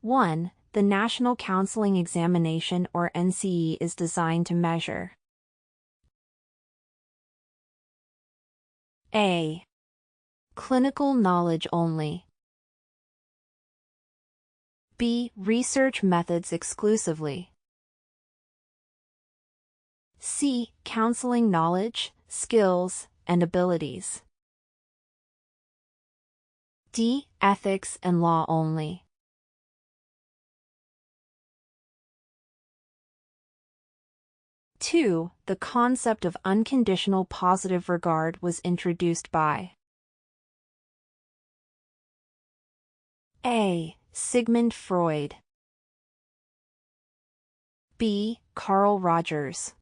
1. The National Counseling Examination or NCE is designed to measure A. Clinical knowledge only. B. Research methods exclusively. C. Counseling knowledge, skills, and abilities. D. Ethics and law only. Two. The concept of unconditional positive regard was introduced by A. Sigmund Freud. B. Carl Rogers.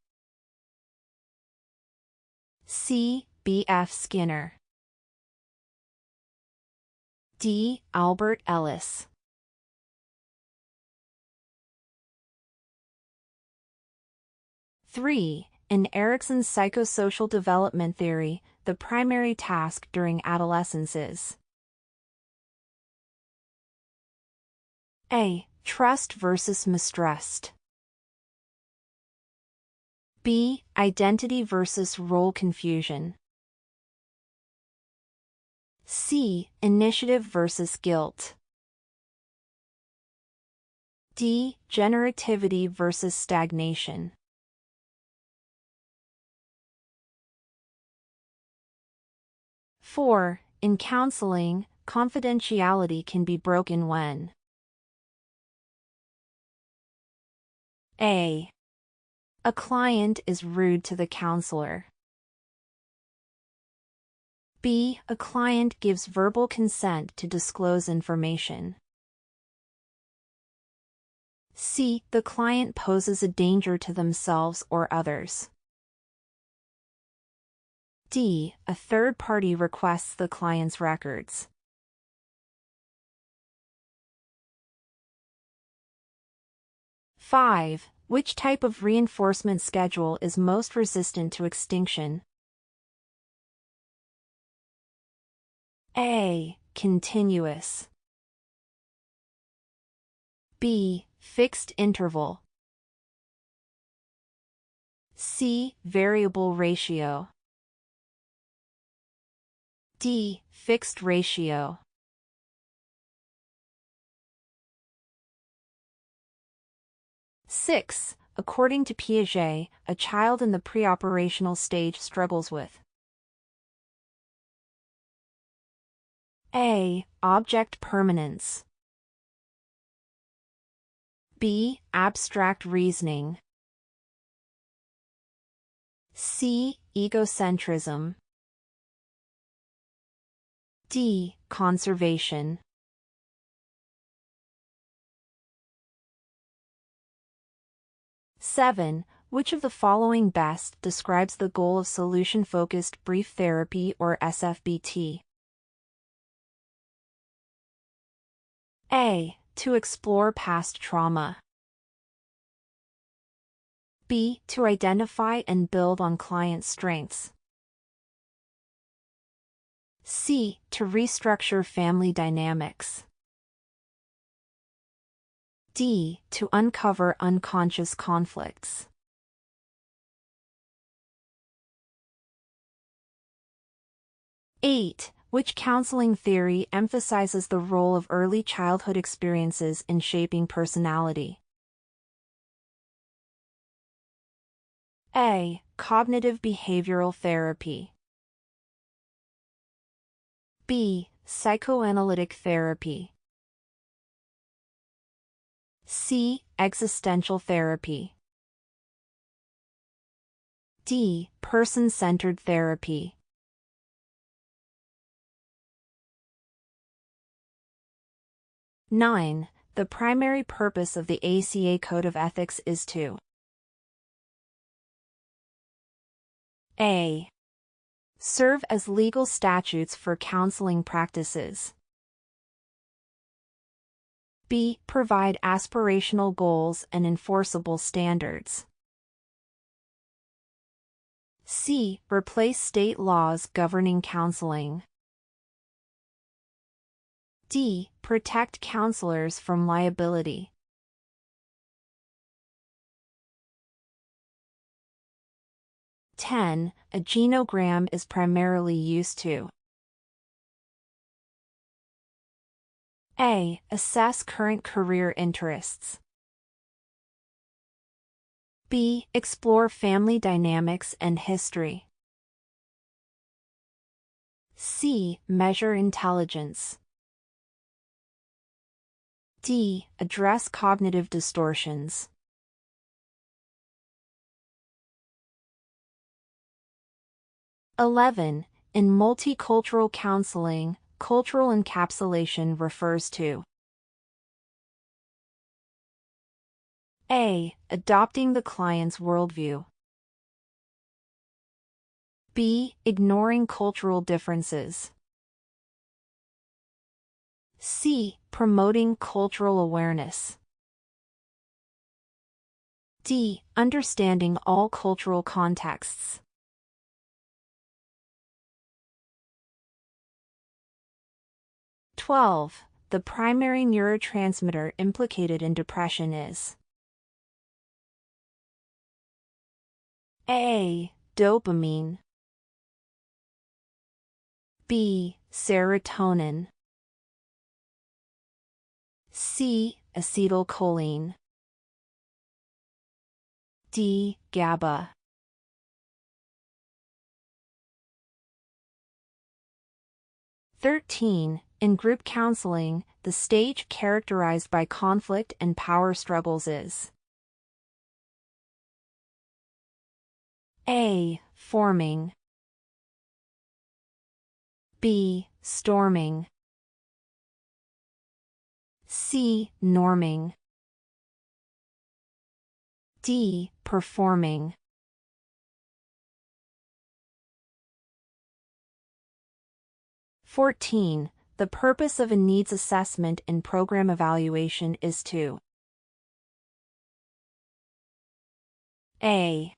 C. B. F. Skinner. D. Albert Ellis. 3. In Erikson's psychosocial development theory, the primary task during adolescence is A. Trust versus mistrust. B. Identity versus role confusion. C. Initiative versus guilt. D. Generativity versus stagnation. Four. In counseling, confidentiality can be broken when A. A client is rude to the counselor. B. A client gives verbal consent to disclose information. C. The client poses a danger to themselves or others. D. A third party requests the client's records. Five. Which type of reinforcement schedule is most resistant to extinction? A. Continuous. B. Fixed interval. C. Variable ratio. D. Fixed ratio. Six. According to Piaget, a child in the preoperational stage struggles with A. Object permanence. B. Abstract reasoning. C. Egocentrism. D. Conservation. Seven. Which of the following best describes the goal of solution-focused brief therapy or SFBT? A. To explore past trauma. B. To identify and build on client strengths. C. To restructure family dynamics. D. To uncover unconscious conflicts. Eight. Which counseling theory emphasizes the role of early childhood experiences in shaping personality? A. Cognitive behavioral therapy. B. Psychoanalytic therapy. C. Existential therapy. D. Person-centered therapy. Nine. The primary purpose of the ACA Code of Ethics is to A. Serve as legal statutes for counseling practices. B. Provide aspirational goals and enforceable standards. C. Replace state laws governing counseling. D. Protect counselors from liability. A genogram is primarily used to A. Assess current career interests. B. Explore family dynamics and history. C. Measure intelligence. D. Address cognitive distortions. In multicultural counseling, cultural encapsulation refers to A. Adopting the client's worldview. B. Ignoring cultural differences. C. Promoting cultural awareness. D. Understanding all cultural contexts. The primary neurotransmitter implicated in depression is A. Dopamine. B. Serotonin. C. Acetylcholine. D. GABA. In group counseling, the stage characterized by conflict and power struggles is A. Forming. B. Storming. C. Norming. D. Performing. The purpose of a needs assessment in program evaluation is to A.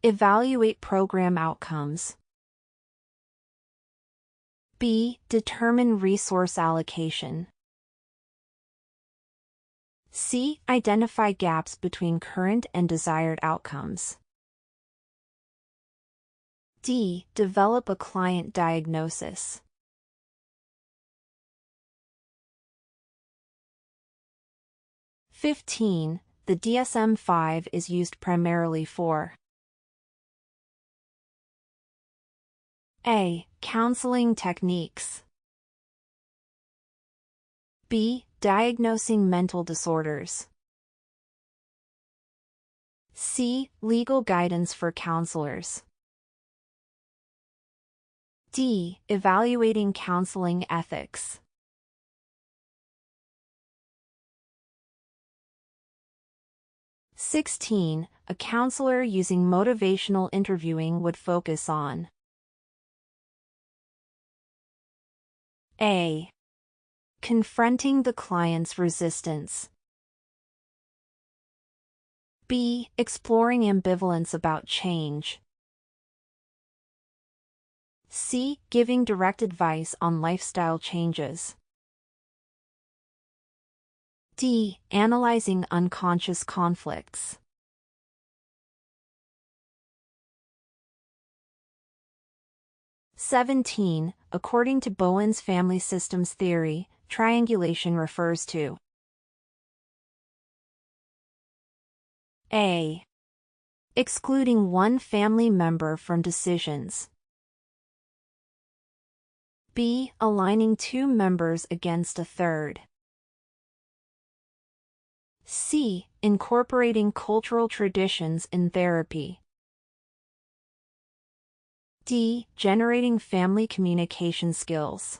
Evaluate program outcomes. B. Determine resource allocation. C. Identify gaps between current and desired outcomes. D. Develop a client diagnosis. The DSM-5 is used primarily for A. Counseling techniques. B. Diagnosing mental disorders. C. Legal guidance for counselors. D. Evaluating counseling ethics. A counselor using motivational interviewing would focus on A. Confronting the client's resistance. B. Exploring ambivalence about change. C. Giving direct advice on lifestyle changes. D. Analyzing unconscious conflicts. According to Bowen's family systems theory, triangulation refers to A. Excluding one family member from decisions. B. Aligning two members against a third. C. Incorporating cultural traditions in therapy. D. Generating family communication skills.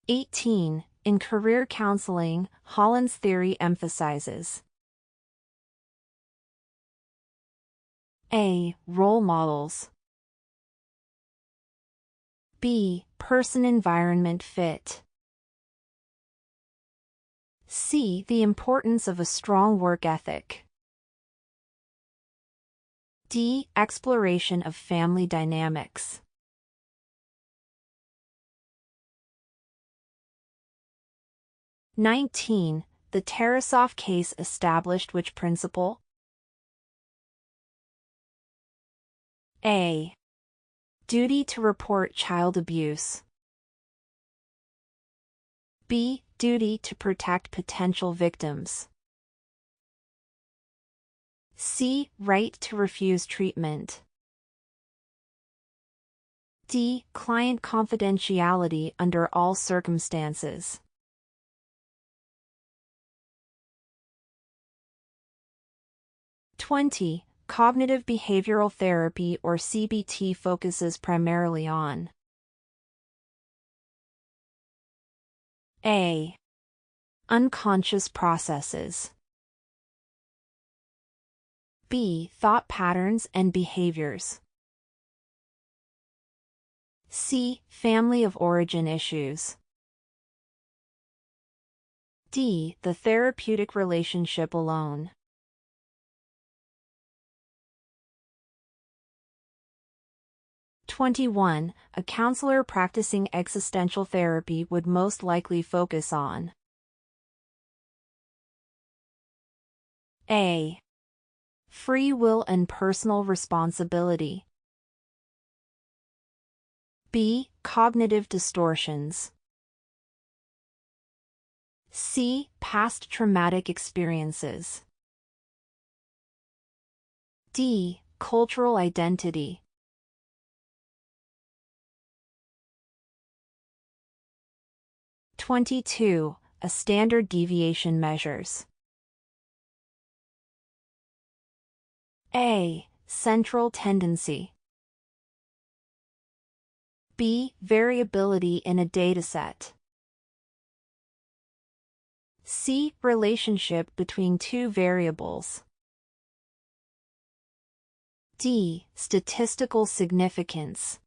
In career counseling, Holland's theory emphasizes A. Role models. B. Person-environment fit. C. The importance of a strong work ethic. D. Exploration of family dynamics. 19. The Tarasov case established which principle? A. Duty to report child abuse. B. Duty to protect potential victims. C. Right to refuse treatment. D. Client confidentiality under all circumstances. 20. Cognitive behavioral therapy or CBT focuses primarily on A. Unconscious processes. B. Thought patterns and behaviors. C. Family of origin issues. D. The therapeutic relationship alone. 21. A counselor practicing existential therapy would most likely focus on A. Free will and personal responsibility. B. Cognitive distortions. C. Past traumatic experiences. D. Cultural identity. 22. A standard deviation measures. A. Central tendency. B. Variability in a dataset. C. Relationship between two variables. D. Statistical significance.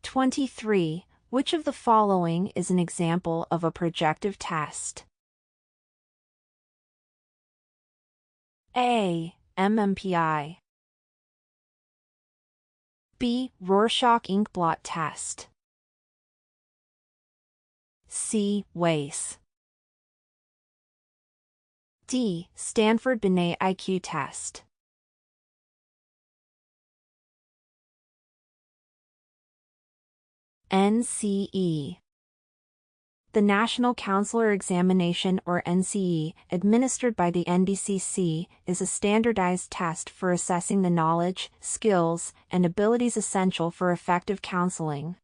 23. Which of the following is an example of a projective test? A. MMPI. B. Rorschach inkblot test. C. WACE. D. Stanford-Binet IQ test. NCE. The National Counselor Examination or NCE, administered by the NDCC, is a standardized test for assessing the knowledge, skills, and abilities essential for effective counseling.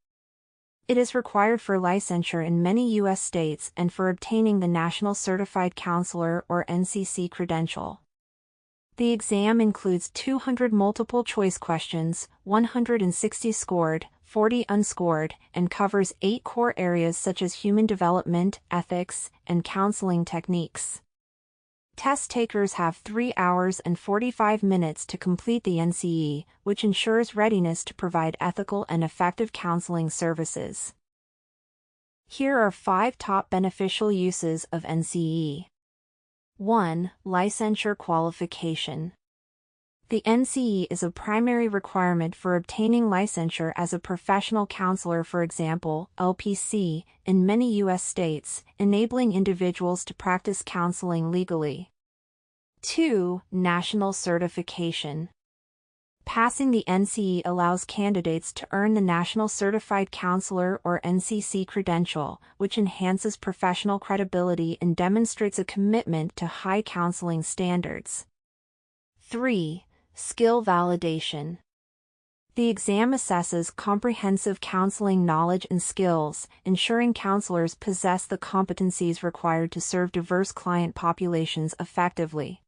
It is required for licensure in many U.S. states and for obtaining the National Certified Counselor or NCC credential. The exam includes 200 multiple-choice questions, 160 scored, 40 unscored, and covers 8 core areas such as human development, ethics, and counseling techniques. Test takers have 3 hours and 45 minutes to complete the NCE, which ensures readiness to provide ethical and effective counseling services. Here are 5 top beneficial uses of NCE. 1. Licensure qualification. The NCE is a primary requirement for obtaining licensure as a professional counselor, for example, LPC, in many U.S. states, enabling individuals to practice counseling legally. 2. National certification. Passing the NCE allows candidates to earn the National Certified Counselor or NCC credential, which enhances professional credibility and demonstrates a commitment to high counseling standards. 3. Skill validation. The exam assesses comprehensive counseling knowledge and skills, ensuring counselors possess the competencies required to serve diverse client populations effectively.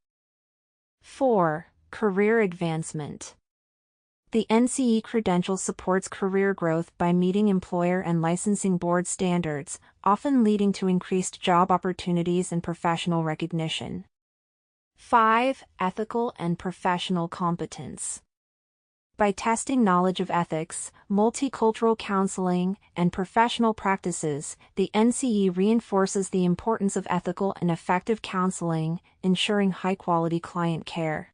4. Career advancement. The NCE credential supports career growth by meeting employer and licensing board standards, often leading to increased job opportunities and professional recognition. 5. Ethical and professional competence. By testing knowledge of ethics, multicultural counseling, and professional practices, the NCE reinforces the importance of ethical and effective counseling, ensuring high-quality client care.